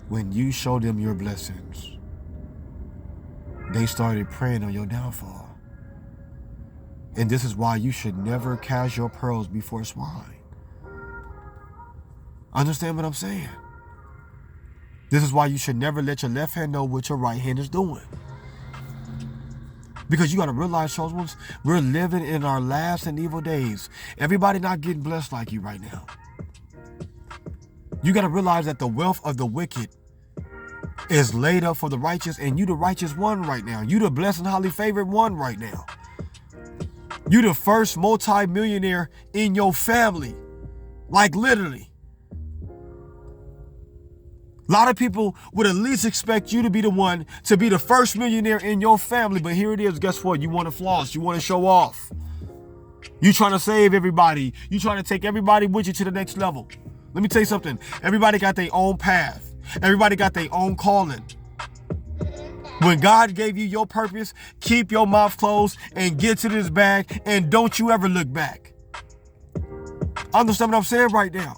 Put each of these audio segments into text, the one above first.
when you show them your blessings, they started preying on your downfall. And this is why you should never cast your pearls before swine. Understand what I'm saying? This is why you should never let your left hand know what your right hand is doing. Because you got to realize, chosen ones, we're living in our last and evil days. Everybody not getting blessed like you right now. You got to realize that the wealth of the wicked is laid up for the righteous, and you the righteous one right now. You the blessed and highly favored one right now. You the first multi-millionaire in your family. Like literally. A lot of people would at least expect you to be the one to be the first millionaire in your family. But here it is. Guess what? You want to floss. You want to show off. You trying to save everybody. You trying to take everybody with you to the next level. Let me tell you something. Everybody got their own path. Everybody got their own calling. When God gave you your purpose, keep your mouth closed and get to this bag, and don't you ever look back. Understand what I'm saying right now?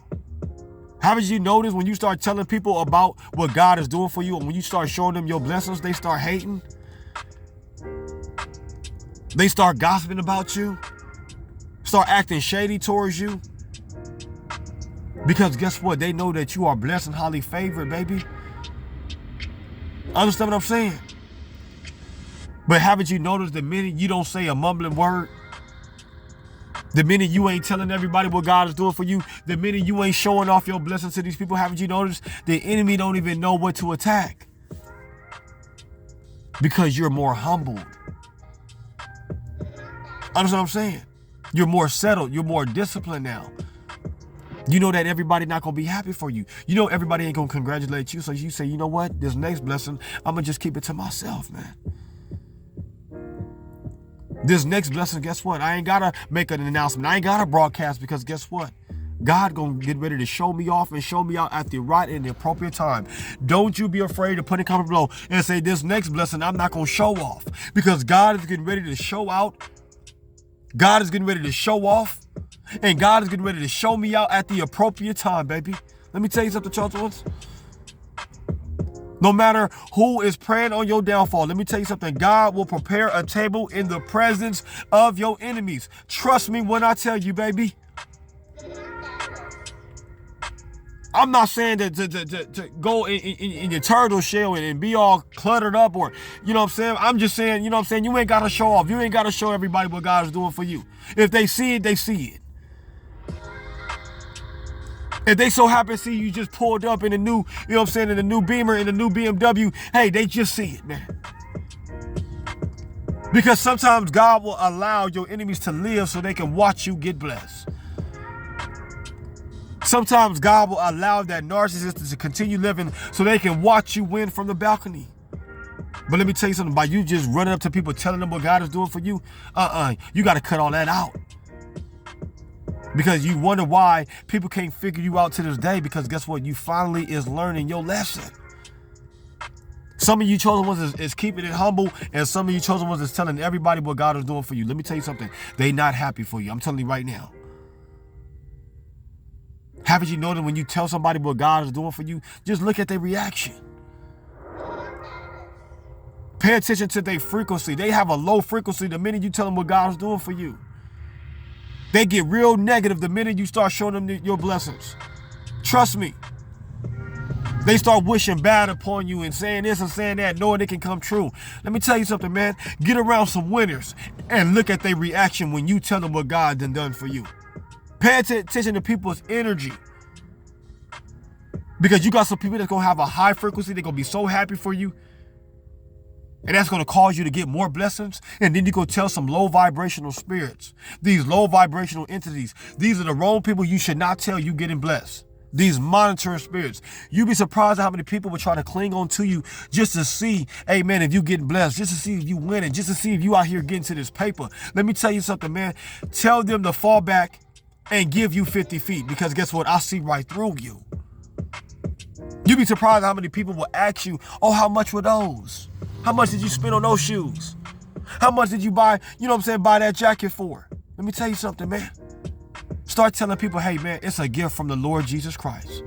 Haven't you noticed when you start telling people about what God is doing for you, and when you start showing them your blessings, they start hating? They start gossiping about you, start acting shady towards you. Because guess what? They know that you are blessed and highly favored, baby. Understand what I'm saying? But haven't you noticed the minute you don't say a mumbling word, the minute you ain't telling everybody what God is doing for you, the minute you ain't showing off your blessings to these people, haven't you noticed the enemy don't even know what to attack? Because you're more humbled. Understand what I'm saying? You're more settled. You're more disciplined now. You know that everybody not going to be happy for you. You know everybody ain't going to congratulate you. So you say, you know what? This next blessing, I'm going to just keep it to myself, man. This next blessing, guess what? I ain't got to make an announcement. I ain't got to broadcast, because guess what? God going to get ready to show me off and show me out at the right and the appropriate time. Don't you be afraid to put a comment below and say, this next blessing, I'm not going to show off, because God is getting ready to show out. God is getting ready to show off. And God is getting ready to show me out at the appropriate time, baby. Let me tell you something, church ones. No matter who is preying on your downfall, let me tell you something. God will prepare a table in the presence of your enemies. Trust me when I tell you, baby. I'm not saying that to go in your turtle shell and be all cluttered up, or, you know what I'm saying? I'm just saying, you know what I'm saying? You ain't got to show off. You ain't got to show everybody what God is doing for you. If they see it, they see it. If they so happen to see you just pulled up in a new, you know what I'm saying, in the new Beamer, in the new BMW, hey, they just see it, man. Because sometimes God will allow your enemies to live so they can watch you get blessed. Sometimes God will allow that narcissist to continue living so they can watch you win from the balcony. But let me tell you something, by you just running up to people telling them what God is doing for you, you got to cut all that out. Because you wonder why people can't figure you out to this day, because guess what? You finally is learning your lesson. Some of you chosen ones is keeping it humble, and some of you chosen ones is telling everybody what God is doing for you. Let me tell you something. They not happy for you. I'm telling you right now. Haven't you noticed when you tell somebody what God is doing for you, just look at their reaction. Pay attention to their frequency. They have a low frequency the minute you tell them what God is doing for you. They get real negative the minute you start showing them your blessings. Trust me. They start wishing bad upon you and saying this and saying that, knowing it can come true. Let me tell you something, man. Get around some winners and look at their reaction when you tell them what God done for you. Pay attention to people's energy. Because you got some people that's going to have a high frequency. They're going to be so happy for you. And that's going to cause you to get more blessings. And then you go tell some low vibrational spirits, these low vibrational entities, these are the wrong people you should not tell you getting blessed. These monitoring spirits. You'd be surprised at how many people would try to cling on to you just to see, hey man, if you getting blessed, just to see if you winning, just to see if you out here getting to this paper. Let me tell you something, man. Tell them to fall back and give you 50 feet, because guess what? I see right through you. You'd be surprised how many people will ask you, oh, how much were those? How much did you spend on those shoes? How much did you buy, you know what I'm saying, buy that jacket for? Let me tell you something, man. Start telling people, hey, man, it's a gift from the Lord Jesus Christ.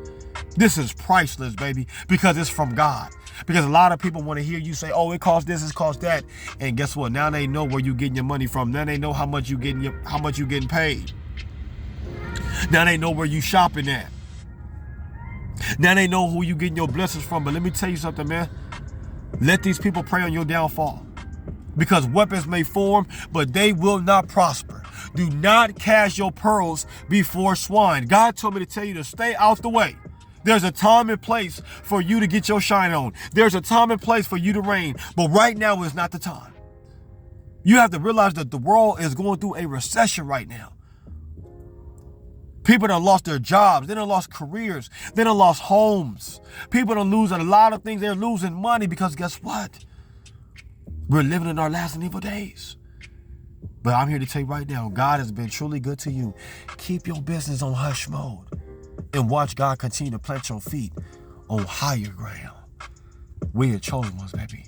This is priceless, baby, because it's from God. Because a lot of people want to hear you say, oh, it costs this, it costs that. And guess what? Now they know where you're getting your money from. Now they know how much you getting paid. Now they know where you shopping at. Now they know who you getting your blessings from. But let me tell you something, man. Let these people pray on your downfall. Because weapons may form, but they will not prosper. Do not cast your pearls before swine. God told me to tell you to stay out the way. There's a time and place for you to get your shine on. There's a time and place for you to reign. But right now is not the time. You have to realize that the world is going through a recession right now. People done lost their jobs. They done lost careers. They done lost homes. People done lose a lot of things. They're losing money because guess what? We're living in our last and evil days. But I'm here to tell you right now, God has been truly good to you. Keep your business on hush mode and watch God continue to plant your feet on higher ground. We are chosen ones, baby.